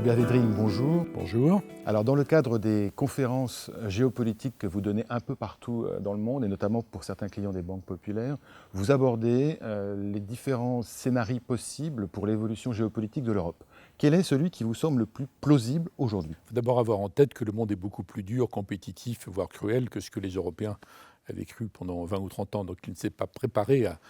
Hubert Védrine, bonjour. Bonjour. Alors, dans le cadre des conférences géopolitiques que vous donnez un peu partout dans le monde, et notamment pour certains clients des banques populaires, vous abordez les différents scénarios possibles pour l'évolution géopolitique de l'Europe. Quel est celui qui vous semble le plus plausible aujourd'hui ? Il faut d'abord avoir en tête que le monde est beaucoup plus dur, compétitif, voire cruel que ce que les Européens avaient cru pendant 20 ou 30 ans. Donc il ne s'est pas préparé à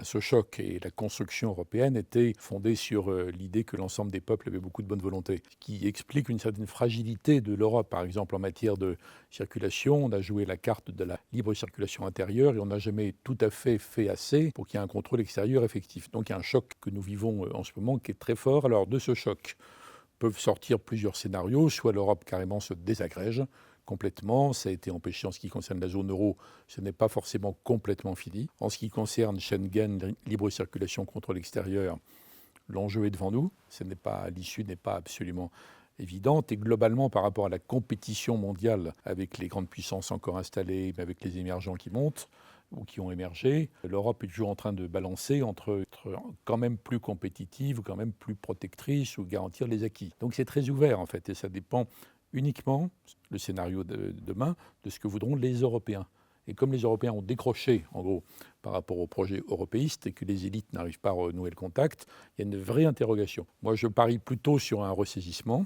ce choc. Et la construction européenne était fondée sur l'idée que l'ensemble des peuples avaient beaucoup de bonne volonté, ce qui explique une certaine fragilité de l'Europe. Par exemple, en matière de circulation, on a joué la carte de la libre circulation intérieure et on n'a jamais tout à fait assez pour qu'il y ait un contrôle extérieur effectif. Donc il y a un choc que nous vivons en ce moment qui est très fort. Alors de ce choc peuvent sortir plusieurs scénarios, soit l'Europe carrément se désagrège complètement, ça a été empêché en ce qui concerne la zone euro, ce n'est pas forcément complètement fini. En ce qui concerne Schengen, libre circulation contre l'extérieur, l'enjeu est devant nous, l'issue n'est pas absolument évidente, et globalement par rapport à la compétition mondiale avec les grandes puissances encore installées, mais avec les émergents qui montent, ou qui ont émergé, l'Europe est toujours en train de balancer entre être quand même plus compétitive, ou quand même plus protectrice, ou garantir les acquis. Donc c'est très ouvert en fait, et ça dépend uniquement, le scénario de demain, de ce que voudront les Européens. Et comme les Européens ont décroché, en gros, par rapport au projet européiste, et que les élites n'arrivent pas à renouer le contact, il y a une vraie interrogation. Moi, je parie plutôt sur un ressaisissement,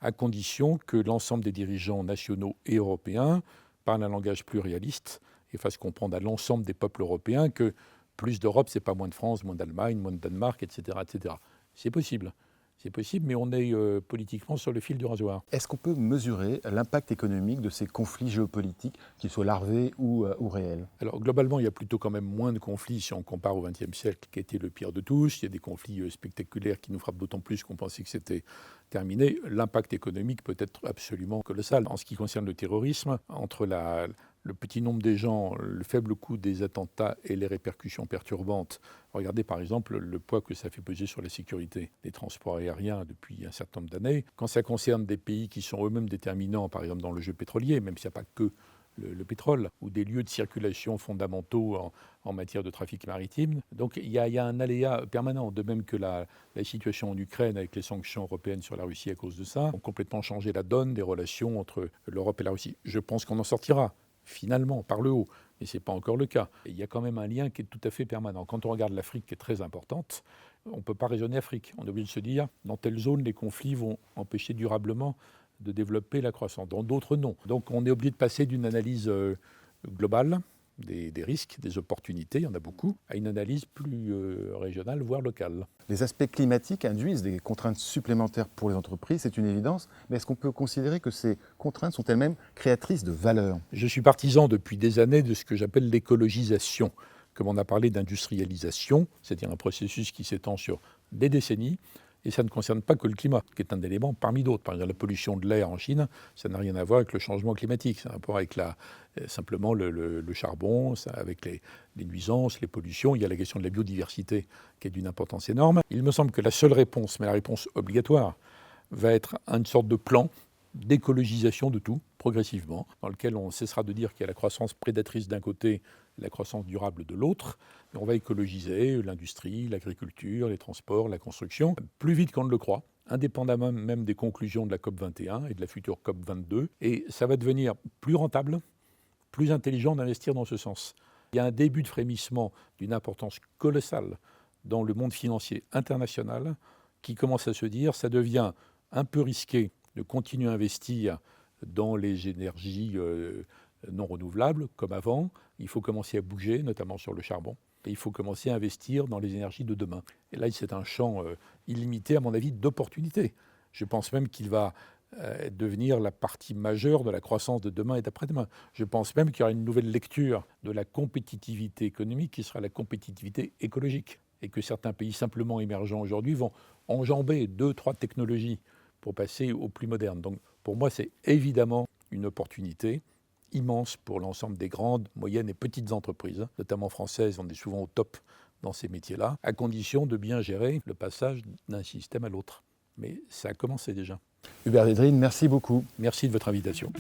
à condition que l'ensemble des dirigeants nationaux et européens parlent un langage plus réaliste et fassent comprendre à l'ensemble des peuples européens que plus d'Europe, ce n'est pas moins de France, moins d'Allemagne, moins de Danemark, etc. etc. C'est possible. C'est possible, mais on est politiquement sur le fil du rasoir. Est-ce qu'on peut mesurer l'impact économique de ces conflits géopolitiques, qu'ils soient larvés ou réels ? Alors globalement, il y a plutôt quand même moins de conflits si on compare au XXe siècle, qui a été le pire de tous. Il y a des conflits spectaculaires qui nous frappent d'autant plus qu'on pensait que c'était terminé. L'impact économique peut être absolument colossal. En ce qui concerne le terrorisme, entre le petit nombre des gens, le faible coût des attentats et les répercussions perturbantes. Regardez par exemple le poids que ça fait peser sur la sécurité des transports aériens depuis un certain nombre d'années. Quand ça concerne des pays qui sont eux-mêmes déterminants, par exemple dans le jeu pétrolier, même s'il n'y a pas que le pétrole, ou des lieux de circulation fondamentaux en matière de trafic maritime. Donc il y a un aléa permanent, de même que la situation en Ukraine avec les sanctions européennes sur la Russie à cause de ça, ont complètement changé la donne des relations entre l'Europe et la Russie. Je pense qu'on en sortira, finalement, par le haut, mais ce n'est pas encore le cas. Il y a quand même un lien qui est tout à fait permanent. Quand on regarde l'Afrique, qui est très importante, on ne peut pas raisonner Afrique. On est obligé de se dire, dans telle zone, les conflits vont empêcher durablement de développer la croissance. Dans d'autres, non. Donc on est obligé de passer d'une analyse globale des risques, des opportunités, il y en a beaucoup, à une analyse plus régionale, voire locale. Les aspects climatiques induisent des contraintes supplémentaires pour les entreprises, c'est une évidence, mais est-ce qu'on peut considérer que ces contraintes sont elles-mêmes créatrices de valeur ? Je suis partisan depuis des années de ce que j'appelle l'écologisation. Comme on a parlé d'industrialisation, c'est-à-dire un processus qui s'étend sur des décennies, et ça ne concerne pas que le climat, qui est un élément parmi d'autres. Par exemple, la pollution de l'air en Chine, ça n'a rien à voir avec le changement climatique. Ça a un rapport avec simplement le charbon, avec les nuisances, les pollutions. Il y a la question de la biodiversité qui est d'une importance énorme. Il me semble que la seule réponse, mais la réponse obligatoire, va être une sorte de plan d'écologisation de tout, progressivement, dans lequel on cessera de dire qu'il y a la croissance prédatrice d'un côté, la croissance durable de l'autre, et on va écologiser l'industrie, l'agriculture, les transports, la construction, plus vite qu'on ne le croit, indépendamment même des conclusions de la COP 21 et de la future COP 22, et ça va devenir plus rentable, plus intelligent d'investir dans ce sens. Il y a un début de frémissement d'une importance colossale dans le monde financier international qui commence à se dire ça devient un peu risqué de continuer à investir dans les énergies non renouvelables comme avant. Il faut commencer à bouger, notamment sur le charbon. Et il faut commencer à investir dans les énergies de demain. Et là, c'est un champ illimité, à mon avis, d'opportunités. Je pense même qu'il va devenir la partie majeure de la croissance de demain et d'après-demain. Je pense même qu'il y aura une nouvelle lecture de la compétitivité économique qui sera la compétitivité écologique. Et que certains pays simplement émergents aujourd'hui vont enjamber 2-3 technologies pour passer au plus moderne. Donc pour moi, c'est évidemment une opportunité immense pour l'ensemble des grandes, moyennes et petites entreprises, notamment françaises. On est souvent au top dans ces métiers-là, à condition de bien gérer le passage d'un système à l'autre. Mais ça a commencé déjà. Hubert Védrine, merci beaucoup. Merci de votre invitation.